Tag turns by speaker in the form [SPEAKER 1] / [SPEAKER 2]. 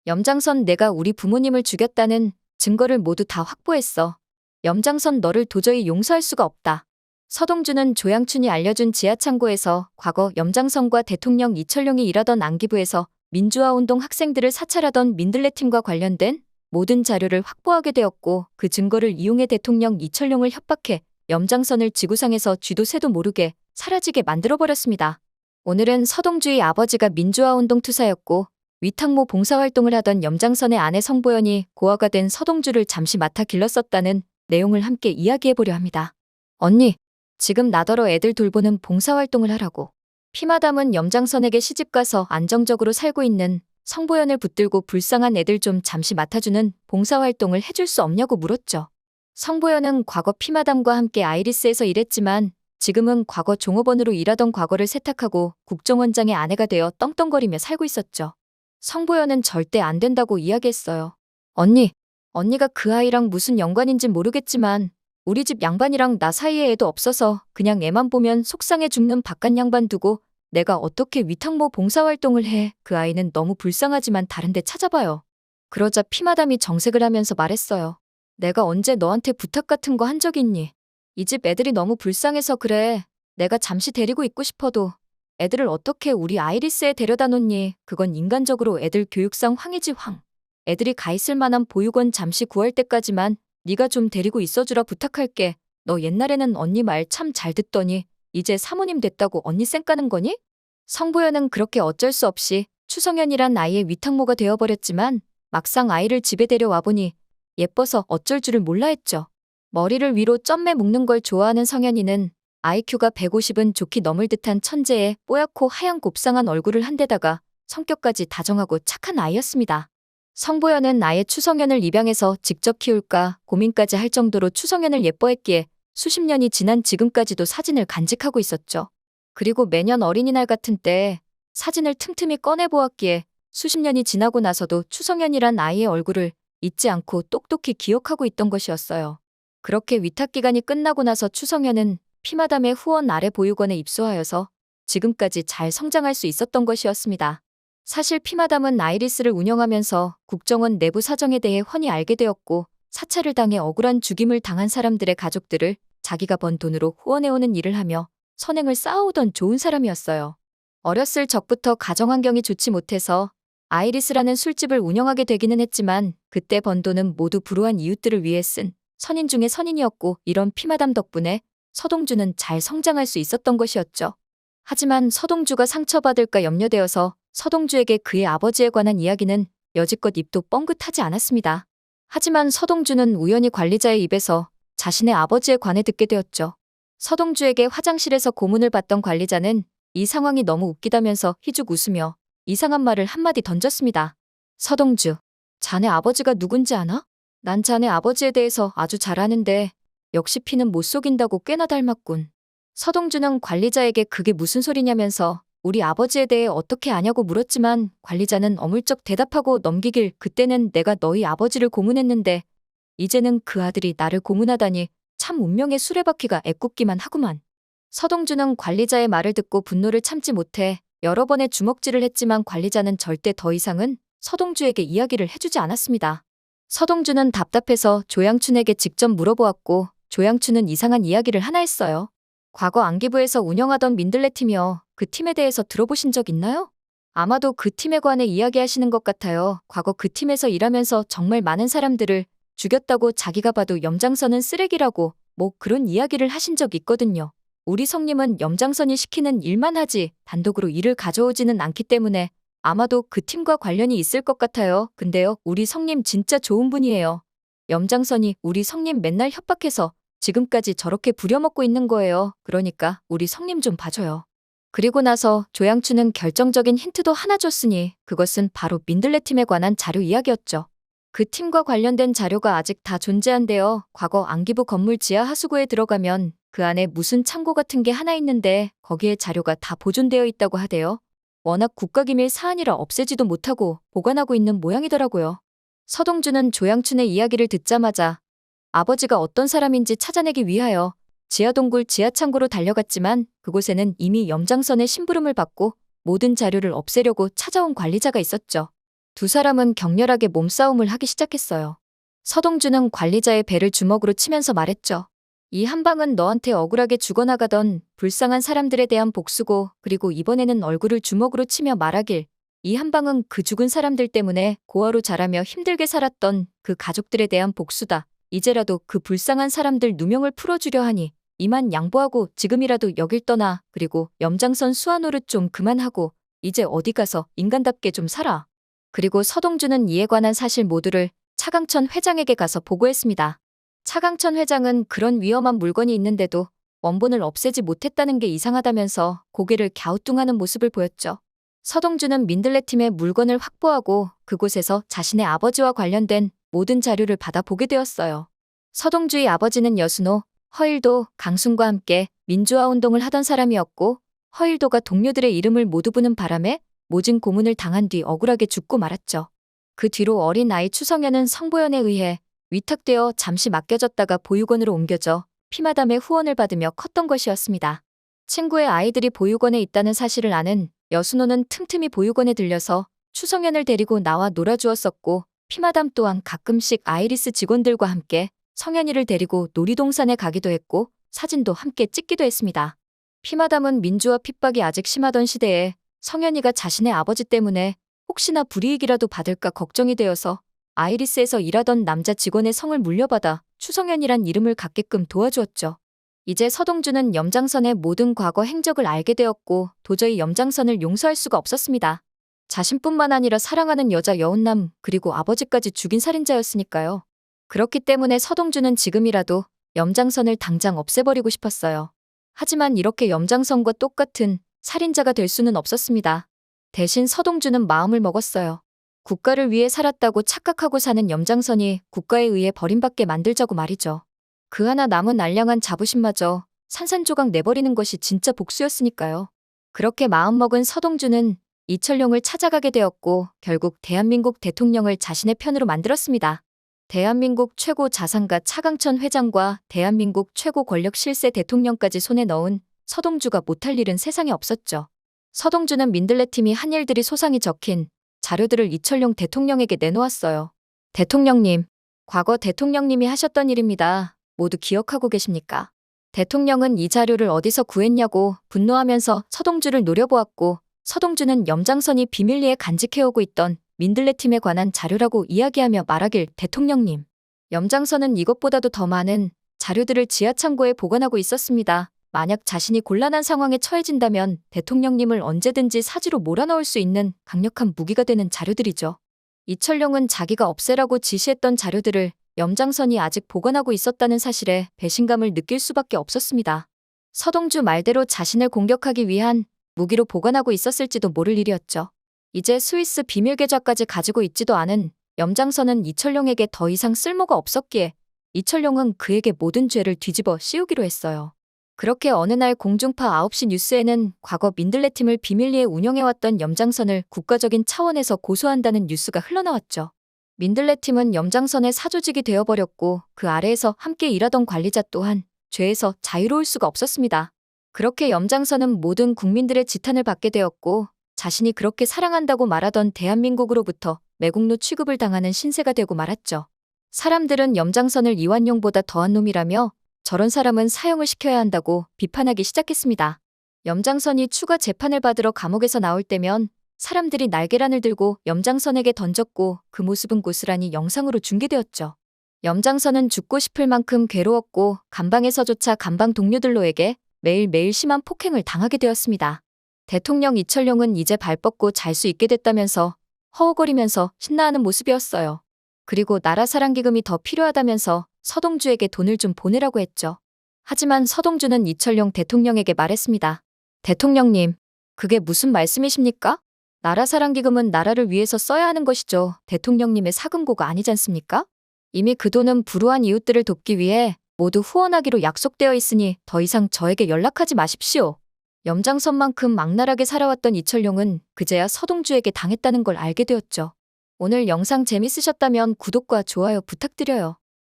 [SPEAKER 1] 염장선 내가 우리 부모님을 죽였다는 증거를 모두 다 확보했어. 염장선 너를 도저히 용서할 수가 없다. 서동주는 조양춘이 알려준 지하창고에서 과거 염장선과 대통령 이철용이 일하던 안기부에서 민주화운동 학생들을 사찰하던 민들레팀과 관련된 모든 자료를 확보하게 되었고 그 증거를 이용해 대통령 이철용을 협박해 염장선을 지구상에서 쥐도 새도 모르게 사라지게 만들어버렸습니다. 오늘은 서동주의 아버지가 민주화운동 투사였고 위탁모 봉사활동을 하던 염장선의 아내 성보연이 고아가 된 서동주를 잠시 맡아 길렀었다는 내용을 함께 이야기해보려 합니다. 언니, 지금 나더러 애들 돌보는 봉사활동을 하라고. 피마담은 염장선에게 시집가서 안정적으로 살고 있는 성보연을 붙들고 불쌍한 애들 좀 잠시 맡아주는 봉사활동을 해줄 수 없냐고 물었죠. 성보연은 과거 피마담과 함께 아이리스에서 일했지만 지금은 과거 종업원으로 일하던 과거를 세탁하고 국정원장의 아내가 되어 떵떵거리며 살고 있었죠. 성보연은 절대 안 된다고 이야기했어요. 언니가 그 아이랑 무슨 연관인진 모르겠지만 우리 집 양반이랑 나 사이에 애도 없어서 그냥 애만 보면 속상해 죽는 바깥 양반 두고 내가 어떻게 위탁모 봉사활동을 해. 그 아이는 너무 불쌍하지만 다른 데 찾아봐요. 그러자 피마담이 정색을 하면서 말했어요. 내가 언제 너한테 부탁 같은 거 한 적 있니? 이 집 애들이 너무 불쌍해서 그래. 내가 잠시 데리고 있고 싶어도 애들을 어떻게 우리 아이리스에 데려다 놓니? 그건 인간적으로 애들 교육상 황이지 황. 애들이 가 있을 만한 보육원 잠시 구할 때까지만 네가 좀 데리고 있어주라 부탁할게. 너 옛날에는 언니 말 참 잘 듣더니 이제 사모님 됐다고 언니 쌩 까는 거니? 성보연은 그렇게 어쩔 수 없이 추성현이란 아이의 위탁모가 되어버렸지만 막상 아이를 집에 데려와 보니 예뻐서 어쩔 줄을 몰라 했죠. 머리를 위로 점매 묶는 걸 좋아하는 성현이는 IQ가 150은 좋게 넘을 듯한 천재에 뽀얗고 하얀 곱상한 얼굴을 한데다가 성격까지 다정하고 착한 아이였습니다. 성보연은 아예 추성현을 입양해서 직접 키울까 고민까지 할 정도로 추성현을 예뻐했기에 수십 년이 지난 지금까지도 사진을 간직하고 있었죠. 그리고 매년 어린이날 같은 때 사진을 틈틈이 꺼내보았기에 수십 년이 지나고 나서도 추성현이란 아이의 얼굴을 잊지 않고 똑똑히 기억하고 있던 것이었어요. 그렇게 위탁기간이 끝나고 나서 추성현은 피마담의 후원 아래 보육원에 입소하여서 지금까지 잘 성장할 수 있었던 것이었습니다. 사실 피마담은 아이리스를 운영하면서 국정원 내부 사정에 대해 훤히 알게 되었고 사찰을 당해 억울한 죽임을 당한 사람들의 가족들을 자기가 번 돈으로 후원해오는 일을 하며 선행을 쌓아오던 좋은 사람이었어요. 어렸을 적부터 가정환경이 좋지 못해서 아이리스라는 술집을 운영하게 되기는 했지만 그때 번 돈은 모두 불우한 이웃들을 위해 쓴 선인 중에 선인이었고 이런 피마담 덕분에 서동주는 잘 성장할 수 있었던 것이었죠. 하지만 서동주가 상처받을까 염려되어서 서동주에게 그의 아버지에 관한 이야기는 여지껏 입도 뻥긋하지 않았습니다. 하지만 서동주는 우연히 관리자의 입에서 자신의 아버지에 관해 듣게 되었죠. 서동주에게 화장실에서 고문을 받던 관리자는 이 상황이 너무 웃기다면서 희죽 웃으며 이상한 말을 한마디 던졌습니다. 서동주, 자네 아버지가 누군지 아나? 난 자네 아버지에 대해서 아주 잘 아는데 역시 피는 못 속인다고 꽤나 닮았군. 서동주는 관리자에게 그게 무슨 소리냐면서 우리 아버지에 대해 어떻게 아냐고 물었지만 관리자는 어물쩍 대답하고 넘기길 그때는 내가 너희 아버지를 고문했는데 이제는 그 아들이 나를 고문하다니 참 운명의 수레바퀴가 애꿎기만 하구만. 서동주는 관리자의 말을 듣고 분노를 참지 못해 여러 번의 주먹질을 했지만 관리자는 절대 더 이상은 서동주에게 이야기를 해주지 않았습니다. 서동주는 답답해서 조양춘에게 직접 물어보았고 조양춘은 이상한 이야기를 하나 했어요. 과거 안기부에서 운영하던 민들레팀이요. 그 팀에 대해서 들어보신 적 있나요? 아마도 그 팀에 관해 이야기하시는 것 같아요. 과거 그 팀에서 일하면서 정말 많은 사람들을 죽였다고 자기가 봐도 염장선은 쓰레기라고 뭐 그런 이야기를 하신 적 있거든요. 우리 성님은 염장선이 시키는 일만 하지 단독으로 일을 가져오지는 않기 때문에 아마도 그 팀과 관련이 있을 것 같아요. 근데요, 우리 성님 진짜 좋은 분이에요. 염장선이 우리 성님 맨날 협박해서 지금까지 저렇게 부려먹고 있는 거예요. 그러니까 우리 성님 좀 봐줘요. 그리고 나서 조양춘은 결정적인 힌트도 하나 줬으니 그것은 바로 민들레팀에 관한 자료 이야기였죠. 그 팀과 관련된 자료가 아직 다 존재한대요. 과거 안기부 건물 지하 하수구에 들어가면 그 안에 무슨 창고 같은 게 하나 있는데 거기에 자료가 다 보존되어 있다고 하대요. 워낙 국가기밀 사안이라 없애지도 못하고 보관하고 있는 모양이더라고요. 서동주는 조양춘의 이야기를 듣자마자 아버지가 어떤 사람인지 찾아내기 위하여 지하동굴 지하창고로 달려갔지만 그곳에는 이미 염장선의 심부름을 받고 모든 자료를 없애려고 찾아온 관리자가 있었죠. 두 사람은 격렬하게 몸싸움을 하기 시작했어요. 서동주는 관리자의 배를 주먹으로 치면서 말했죠. 이 한 방은 너한테 억울하게 죽어나가던 불쌍한 사람들에 대한 복수고, 그리고 이번에는 얼굴을 주먹으로 치며 말하길, 이 한 방은 그 죽은 사람들 때문에 고아로 자라며 힘들게 살았던 그 가족들에 대한 복수다. 이제라도 그 불쌍한 사람들 누명을 풀어주려 하니 이만 양보하고 지금이라도 여길 떠나. 그리고 염장선 수화노릇 좀 그만하고 이제 어디 가서 인간답게 좀 살아. 그리고 서동주는 이에 관한 사실 모두를 차강천 회장에게 가서 보고했습니다. 차강천 회장은 그런 위험한 물건이 있는데도 원본을 없애지 못했다는 게 이상하다면서 고개를 갸우뚱하는 모습을 보였죠. 서동주는 민들레 팀의 물건을 확보하고 그곳에서 자신의 아버지와 관련된 모든 자료를 받아보게 되었어요. 서동주의 아버지는 여순호, 허일도, 강순과 함께 민주화 운동을 하던 사람이었고, 허일도가 동료들의 이름을 모두 부는 바람에 모진 고문을 당한 뒤 억울하게 죽고 말았죠. 그 뒤로 어린 아이 추성현은 성보연에 의해 위탁되어 잠시 맡겨졌다가 보육원으로 옮겨져 피마담의 후원을 받으며 컸던 것이었습니다. 친구의 아이들이 보육원에 있다는 사실을 아는 여순호는 틈틈이 보육원에 들려서 추성현을 데리고 나와 놀아주었었고, 피마담 또한 가끔씩 아이리스 직원들과 함께 성현이를 데리고 놀이동산에 가기도 했고 사진도 함께 찍기도 했습니다. 피마담은 민주화 핍박이 아직 심하던 시대에 성현이가 자신의 아버지 때문에 혹시나 불이익이라도 받을까 걱정이 되어서 아이리스에서 일하던 남자 직원의 성을 물려받아 추성현이란 이름을 갖게끔 도와주었죠. 이제 서동주는 염장선의 모든 과거 행적을 알게 되었고 도저히 염장선을 용서할 수가 없었습니다. 자신뿐만 아니라 사랑하는 여자 여운남 그리고 아버지까지 죽인 살인자였으니까요. 그렇기 때문에 서동주는 지금이라도 염장선을 당장 없애버리고 싶었어요. 하지만 이렇게 염장선과 똑같은 살인자가 될 수는 없었습니다. 대신 서동주는 마음을 먹었어요. 국가를 위해 살았다고 착각하고 사는 염장선이 국가에 의해 버림받게 만들자고 말이죠. 그 하나 남은 알량한 자부심마저 산산조각 내버리는 것이 진짜 복수였으니까요. 그렇게 마음먹은 서동주는 이철용을 찾아가게 되었고 결국 대한민국 대통령을 자신의 편으로 만들었습니다. 대한민국 최고 자산가 차강천 회장과 대한민국 최고 권력 실세 대통령까지 손에 넣은 서동주가 못할 일은 세상에 없었죠. 서동주는 민들레 팀이 한 일들이 소상히 적힌 자료들을 이철용 대통령에게 내놓았어요. 대통령님, 과거 대통령님이 하셨던 일입니다. 모두 기억하고 계십니까? 대통령은 이 자료를 어디서 구했냐고 분노하면서 서동주를 노려보았고, 서동주는 염장선이 비밀리에 간직해오고 있던 민들레 팀에 관한 자료라고 이야기하며 말하길, 대통령님, 염장선은 이것보다도 더 많은 자료들을 지하창고에 보관하고 있었습니다. 만약 자신이 곤란한 상황에 처해진다면 대통령님을 언제든지 사지로 몰아넣을 수 있는 강력한 무기가 되는 자료들이죠. 이철용은 자기가 없애라고 지시했던 자료들을 염장선이 아직 보관하고 있었다는 사실에 배신감을 느낄 수밖에 없었습니다. 서동주 말대로 자신을 공격하기 위한 무기로 보관하고 있었을지도 모를 일이었죠. 이제 스위스 비밀 계좌까지 가지고 있지도 않은 염장선은 이철용에게 더 이상 쓸모가 없었기에 이철용은 그에게 모든 죄를 뒤집어 씌우기로 했어요. 그렇게 어느 날 공중파 9시 뉴스에는 과거 민들레 팀을 비밀리에 운영해왔던 염장선을 국가적인 차원에서 고소한다는 뉴스가 흘러나왔죠. 민들레 팀은 염장선의 사조직이 되어버렸고 그 아래에서 함께 일하던 관리자 또한 죄에서 자유로울 수가 없었습니다. 그렇게 염장선은 모든 국민들의 지탄을 받게 되었고 자신이 그렇게 사랑한다고 말하던 대한민국으로부터 매국노 취급을 당하는 신세가 되고 말았죠. 사람들은 염장선을 이완용보다 더한 놈이라며 저런 사람은 사형을 시켜야 한다고 비판하기 시작했습니다. 염장선이 추가 재판을 받으러 감옥에서 나올 때면 사람들이 날계란을 들고 염장선에게 던졌고 그 모습은 고스란히 영상으로 중계되었죠. 염장선은 죽고 싶을 만큼 괴로웠고 감방에서조차 감방 동료들로에게 매일매일 심한 폭행을 당하게 되었습니다. 대통령 이철용은 이제 발 뻗고 잘 수 있게 됐다면서 허우거리면서 신나하는 모습이었어요. 그리고 나라 사랑기금이 더 필요하다면서 서동주에게 돈을 좀 보내라고 했죠. 하지만 서동주는 이철용 대통령에게 말했습니다. 대통령님, 그게 무슨 말씀이십니까? 나라 사랑기금은 나라를 위해서 써야 하는 것이죠. 대통령님의 사금고가 아니지 않습니까? 이미 그 돈은 불우한 이웃들을 돕기 위해 모두 후원하기로 약속되어 있으니 더 이상 저에게 연락하지 마십시오. 염장선만큼 악랄하게 살아왔던 이철용은 그제야 서동주에게 당했다는 걸 알게 되었죠. 오늘 영상 재밌으셨다면 구독과 좋아요 부탁드려요.